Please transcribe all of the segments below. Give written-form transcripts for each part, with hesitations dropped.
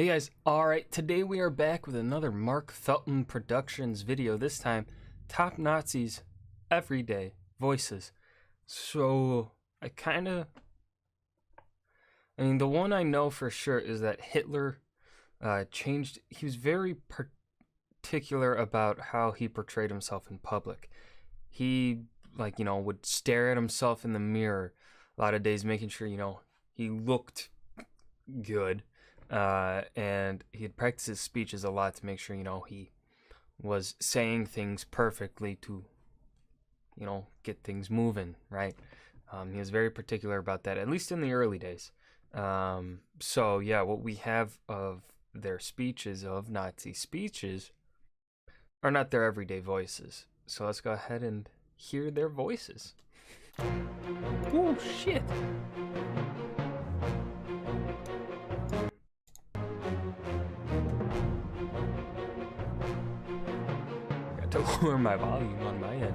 Hey guys, alright, today we are back with another Mark Felton Productions video, this time, Top Nazis, Everyday Voices. So, the one I know for sure is that Hitler he was very particular about how he portrayed himself in public. He, would stare at himself in the mirror a lot of days, making sure, he looked good. And he had practiced his speeches a lot to make sure, he was saying things perfectly to, get things moving, right? He was very particular about that, at least in the early days. So, yeah, what we have of their speeches, of Nazi speeches, are not their everyday voices. So let's go ahead and hear their voices. Oh, shit! To lower my volume on my end.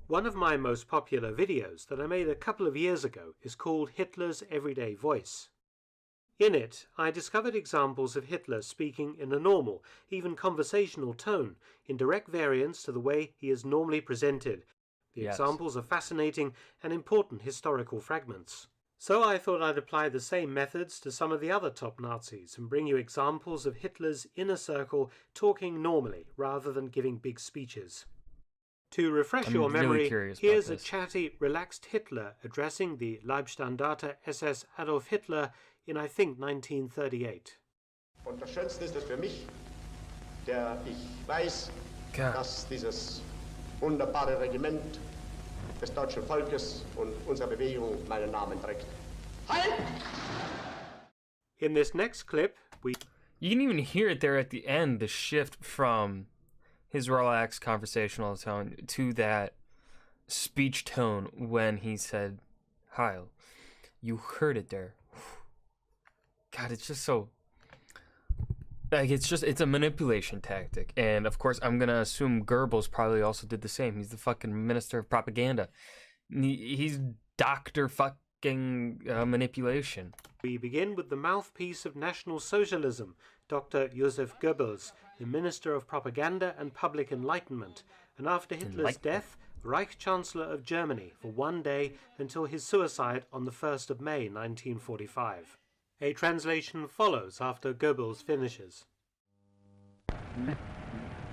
One of my most popular videos that I made a couple of years ago is called Hitler's Everyday Voice. In it, I discovered examples of Hitler speaking in a normal, even conversational tone, in direct variance to the way he is normally presented. The examples are fascinating and important historical fragments. So I thought I'd apply the same methods to some of the other top Nazis and bring you examples of Hitler's inner circle talking normally rather than giving big speeches. To refresh your memory, here's a chatty, relaxed Hitler addressing the Leibstandarte SS Adolf Hitler in, I think, 1938. Und das Schönste ist es für mich, der ich weiß, dass dieses wunderbare Regiment des deutschen Volkes und unserer Bewegung meinen Namen trägt. Halt! In this next clip, you can even hear it there at the end, the shift from his relaxed conversational tone to that speech tone when he said Heil. You heard it there. God, it's just so... it's a manipulation tactic. And, of course, I'm going to assume Goebbels probably also did the same. He's the fucking minister of propaganda. He's Dr. fucking manipulation. We begin with the mouthpiece of National Socialism, Dr. Joseph Goebbels, the Minister of Propaganda and Public Enlightenment, and after Hitler's death, Reich Chancellor of Germany for one day until his suicide on the 1st of May 1945. A translation follows after Goebbels finishes.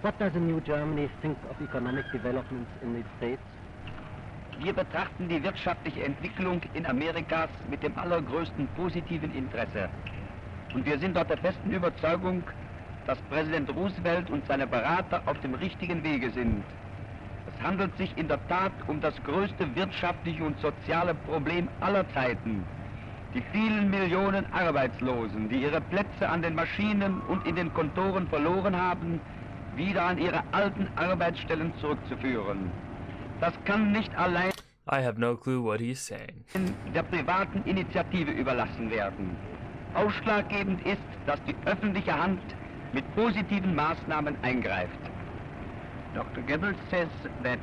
What does the new Germany think of economic developments in the States? Wir betrachten die wirtschaftliche Entwicklung in Amerikas mit dem allergrößten positiven Interesse. Und wir sind dort der festen Überzeugung, dass Präsident Roosevelt und seine Berater auf dem richtigen Wege sind. Es handelt sich in der Tat um das größte wirtschaftliche und soziale Problem aller Zeiten. Die vielen Millionen Arbeitslosen, die ihre Plätze an den Maschinen und in den Kontoren verloren haben, wieder an ihre alten Arbeitsstellen zurückzuführen. Das kann nicht allein I have no clue what he's saying. Der privaten Initiative überlassen werden. Ausschlaggebend ist, dass die öffentliche Hand mit positiven Maßnahmen eingreift. Dr. Goebbels says that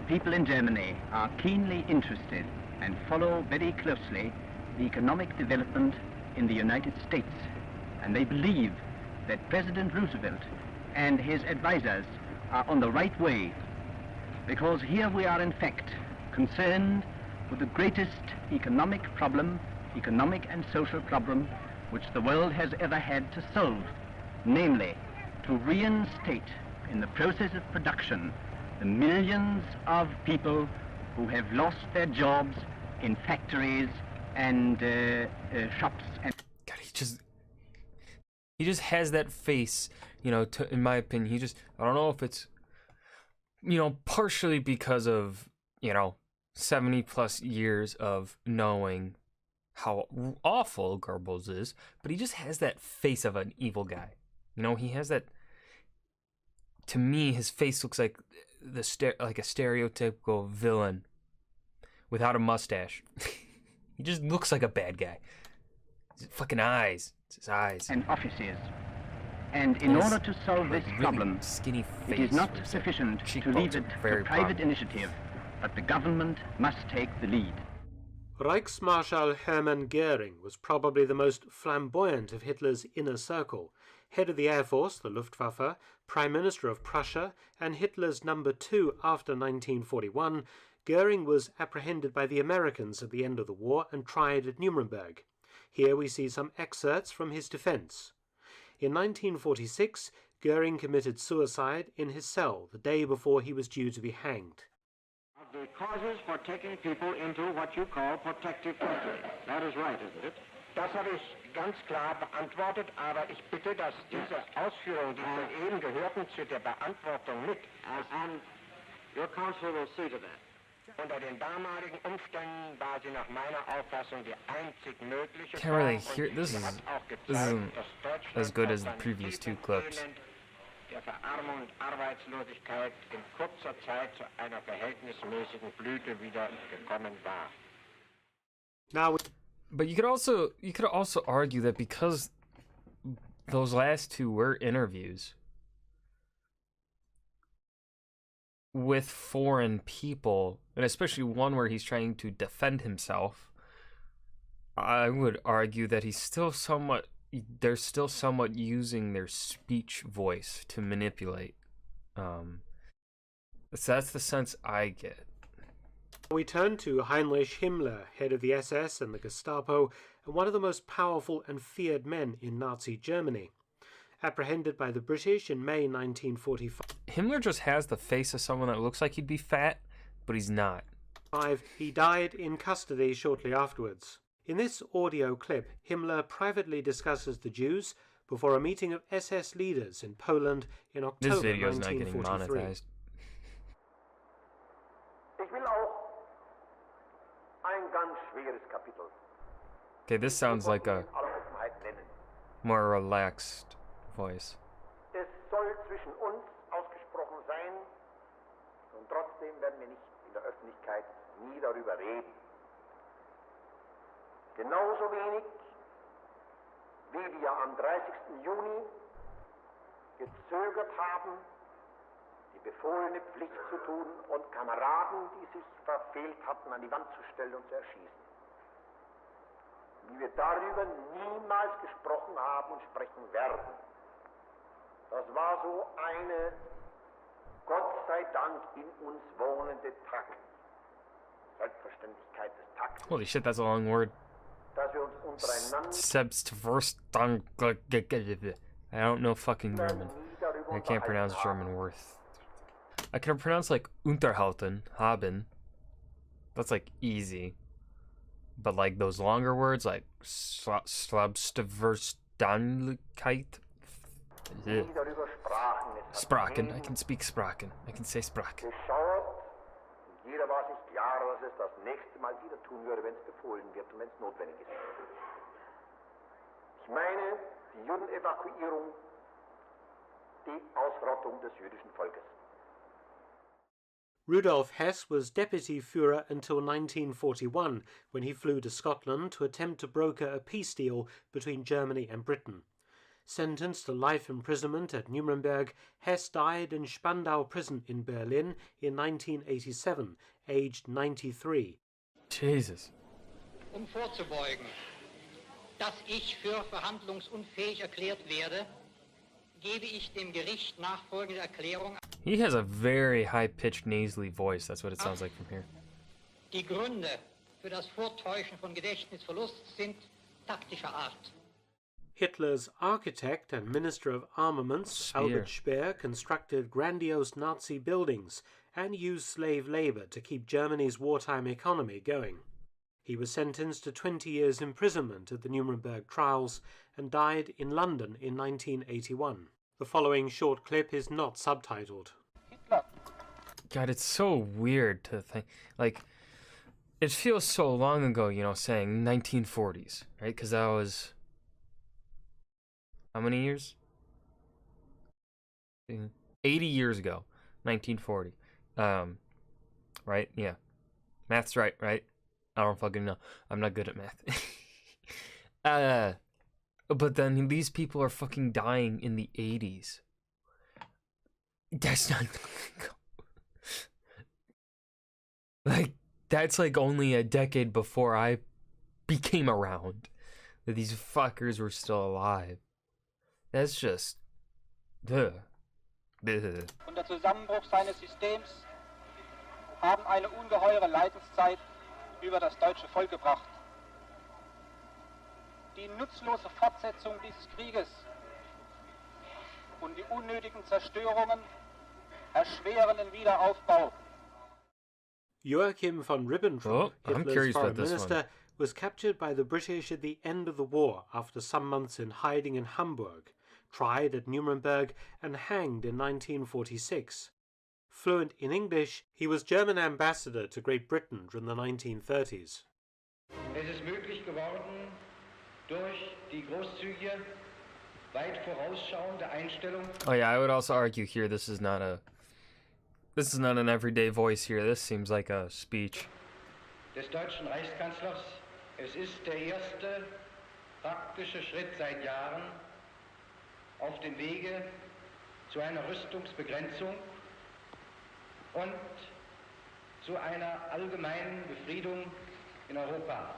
people in Germany are keenly interested and follow very closely the economic development in the United States. And they believe that President Roosevelt and his advisors are on the right way. Because here we are in fact concerned with the greatest economic and social problem which the world has ever had to solve, namely to reinstate in the process of production the millions of people who have lost their jobs in factories and shops. And God, he just has that face, in my opinion. I don't know if it's, partially because of, 70 plus years of knowing how awful Goebbels is, but he just has that face of an evil guy. He has that, to me, his face looks like like a stereotypical villain without a mustache. He just looks like a bad guy. His fucking eyes. It's his eyes. And offices. And in order to solve this problem, skinny face, it is not sufficient to leave it to private initiative, but the government must take the lead. Reichsmarschall Hermann Goring was probably the most flamboyant of Hitler's inner circle, head of the Air Force, the Luftwaffe, Prime Minister of Prussia, and Hitler's number 2 after 1941. Goering was apprehended by the Americans at the end of the war and tried at Nuremberg. Here we see some excerpts from his defense. In 1946, Goering committed suicide in his cell the day before he was due to be hanged. The causes for taking people into what you call protective custody. That is right, isn't it? Das habe ich ganz klar beantwortet, aber ich bitte, dass diese Ausführungen, die soeben gehörten, zu der Beantwortung mit. And your counsel will see to that. Unter den damaligen Umständen war sie nach meiner Auffassung die einzig mögliche Can't really Form, hear. und This sie hat auch gezeigt, isn't dass Deutschland as good as the aus previous two seinem clips. Elend der Verarmung und Arbeitslosigkeit in kurzer Zeit zu einer verhältnismäßigen Blüte wieder gekommen war. Now, But you could also argue that because those last two were interviews with foreign people, and especially one where he's trying to defend himself, I would argue that they're still somewhat using their speech voice to manipulate. So that's the sense I get. we turn to Heinrich Himmler, head of the SS and the Gestapo, and one of the most powerful and feared men in Nazi Germany. Apprehended by the British in May 1945, Himmler just has the face of someone that looks like he'd be fat, but he's not. he died in custody shortly afterwards. In this audio clip, Himmler privately discusses the Jews before a meeting of SS leaders in Poland in October This video is not getting 1943. monetized. Ich will auch ein ganz schweres Kapitel Okay, this sounds like a in aller Offenheit nennen. more relaxed voice. Es soll zwischen uns ausgesprochen sein, und trotzdem werden wir nicht in der Öffentlichkeit nie darüber reden. Genauso wenig, wie wir am 30. Juni gezögert haben, die befohlene Pflicht zu tun und Kameraden, die sich verfehlt hatten, an die Wand zu stellen und zu erschießen. Wie wir darüber niemals gesprochen haben und sprechen werden. Das war so eine, Gott sei Dank, in uns wohnende Takt. Selbstverständlichkeit des Takts. Holy shit, that's a long word. Dass wir uns untereinander Selbstverständlich. I don't know fucking German. I can't pronounce German worth. I can pronounce like unterhalten, haben. That's like easy. But like those longer words like Selbstverständlichkeit. nie darüber sprachen. Es hat Sprachen. I can speak Sprachen. I can say Sprachen. geschaut und jeder war sich klar, dass es das nächste Mal wieder tun würde, wenn es befohlen wird und wenn es notwendig ist. Ich meine die Judenevakuierung, die Ausrottung des jüdischen Volkes. Rudolf Hess was deputy Führer until 1941, when he flew to Scotland to attempt to broker a peace deal between Germany and Britain. Sentenced to life imprisonment at Nuremberg, Hess died in Spandau prison in Berlin in 1987, aged 93. Jesus. Vorzubeugen, dass ich für verhandlungsunfähig erklärt werde, gebe ich dem Gericht nachfolgende Erklärung. He has a very high-pitched, nasally voice. That's what it sounds like from here. Die Gründe für das Vortäuschen von Gedächtnisverlust sind taktischer Art. Hitler's architect and Minister of Armaments, Speer. Albert Speer, constructed grandiose Nazi buildings and used slave labor to keep Germany's wartime economy going. He was sentenced to 20 years imprisonment at the Nuremberg trials and died in London in 1981. The following short clip is not subtitled. God, it's so weird to think. Like, it feels so long ago, you know, saying 1940s, right? Because that was... How many years? 80 years ago. 1940. Right? Yeah. Math's right? I don't fucking know. I'm not good at math. But then these people are fucking dying in the 80s. That's not... Like, that's like only a decade before I became around, that these fuckers were still alive. That's just... Ugh. Ugh. Und der Zusammenbruch seines Systems haben eine ungeheure Leidenszeit über das deutsche Volk gebracht. Die nutzlose Fortsetzung dieses Krieges und die unnötigen Zerstörungen erschweren den Wiederaufbau. Joachim von Ribbentrop, I'm Hitler's curious foreign about this minister, one. was captured by the British at the end of the war after some months in hiding in Hamburg, tried at Nuremberg, and hanged in 1946. Fluent in English, he was German ambassador to Great Britain during the 1930s. Es ist möglich geworden, durch die großzügige, weit vorausschauende Einstellung. Oh yeah, I would also argue here this is not an everyday voice here. This seems like a speech. Des deutschen Reichskanzlers. Es ist der erste praktische Schritt seit Jahren auf dem Wege zu einer Rüstungsbegrenzung und zu einer allgemeinen Befriedung in Europa.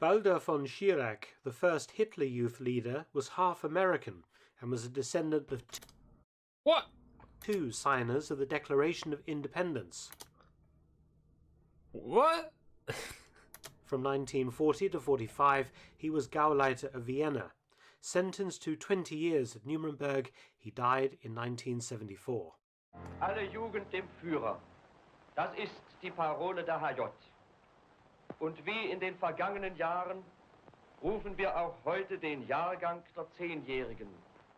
Baldur von Schirach, the first Hitler Youth leader, was half American and was a descendant of What? two signers of the Declaration of Independence. What? From 1940 to 45, he was Gauleiter of Vienna. Sentenced to 20 years at Nuremberg, he died in 1974. Alle Jugend dem Führer. Das ist die Parole der HJ. Und wie in den vergangenen Jahren rufen wir auch heute den Jahrgang der Zehnjährigen.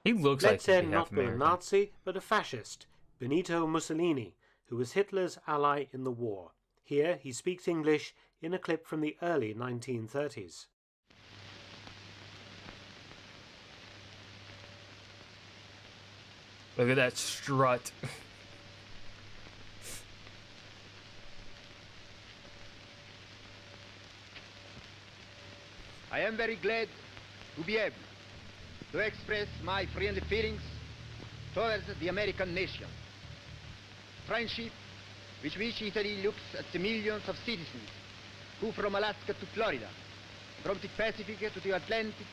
He looks like Let's he'd end be half not be a American. Nazi, but a fascist, Benito Mussolini, who was Hitler's ally in the war. Here he speaks English in a clip from the early 1930s. Look at that strut. I am very glad to be able to express my friendly feelings towards the American nation. Friendship with which Italy looks at the millions of citizens who from Alaska to Florida, from the Pacific to the Atlantic.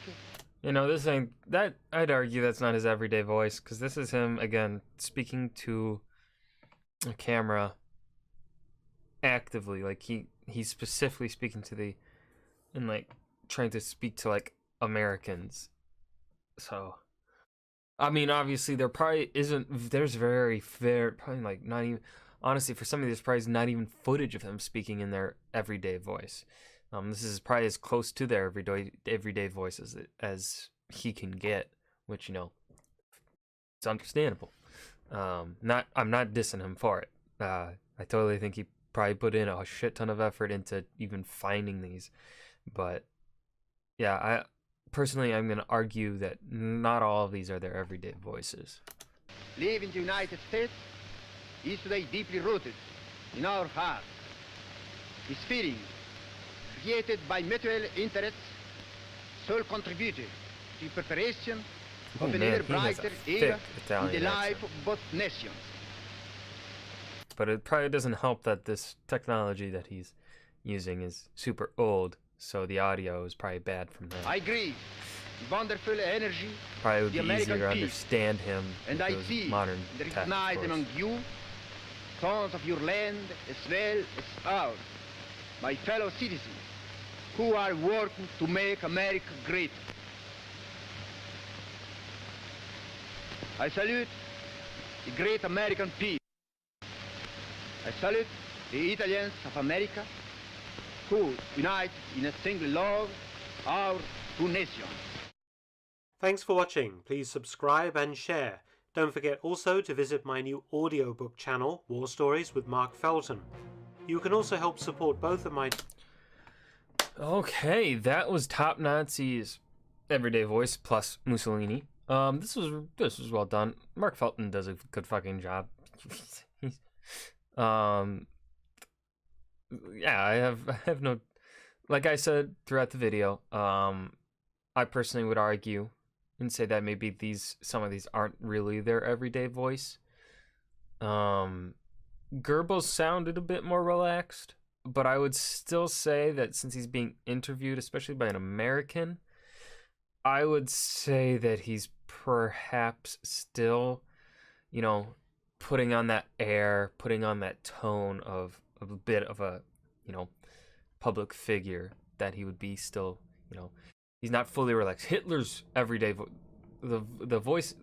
You know, this ain't that. I'd argue that's not his everyday voice, because this is him again speaking to a camera actively. Like he's specifically speaking to the, and like trying to speak to like Americans. So, I mean, obviously there probably isn't. There's very fair, probably like not even. Honestly, for some of these, probably not even footage of him speaking in their everyday voice. This is probably as close to their everyday voice as he can get, which, you know, it's understandable. I'm not dissing him for it. I totally think he probably put in a shit ton of effort into even finding these, but yeah, I'm gonna argue that not all of these are their everyday voices. Live in the United States is today deeply rooted in our hearts. This feeling, created by mutual interests, so contributed to the preparation of an ever brighter era in the life of both nations. But it probably doesn't help that this technology that he's using is super old, so the audio is probably bad from that. I agree. The wonderful energy, probably would the be American easier to peace. understand him. And I see modern there is tech, night of among course. you, sons of your land as well as ours, my fellow citizens, who are working to make America great. I salute the great American peace. I salute the Italians of America, who unite in a single love our two nations. Thanks for watching. Please subscribe and share. Don't forget also to visit my new audiobook channel, War Stories with Mark Felton. You can also help support both of my... Okay, that was Top Nazi's everyday voice plus Mussolini. This was well done. Mark Felton does a good fucking job. Yeah, I have no, like I said throughout the video, I personally would argue and say that maybe some of these aren't really their everyday voice. Goebbels sounded a bit more relaxed. but I would still say that since he's being interviewed, especially by an American, I would say that he's perhaps still, you know, putting on that air, putting on that tone of a bit of a, you know, public figure, that he would be still, you know, he's not fully relaxed. Hitler's everyday the voice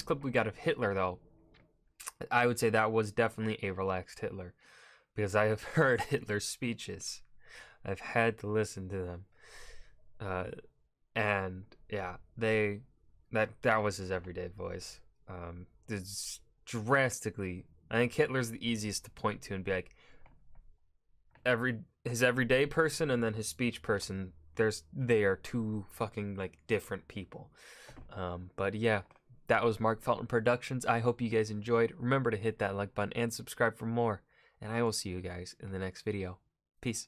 clip we got of Hitler, though, I would say that was definitely a relaxed Hitler, because I have heard Hitler's speeches. I've had to listen to them. And yeah, that was his everyday voice. It's drastically, I think Hitler's the easiest to point to and be like, his everyday person and then his speech person, they are two fucking like different people. But yeah, that was Mark Felton Productions. I hope you guys enjoyed. Remember to hit that like button and subscribe for more, and I will see you guys in the next video. Peace.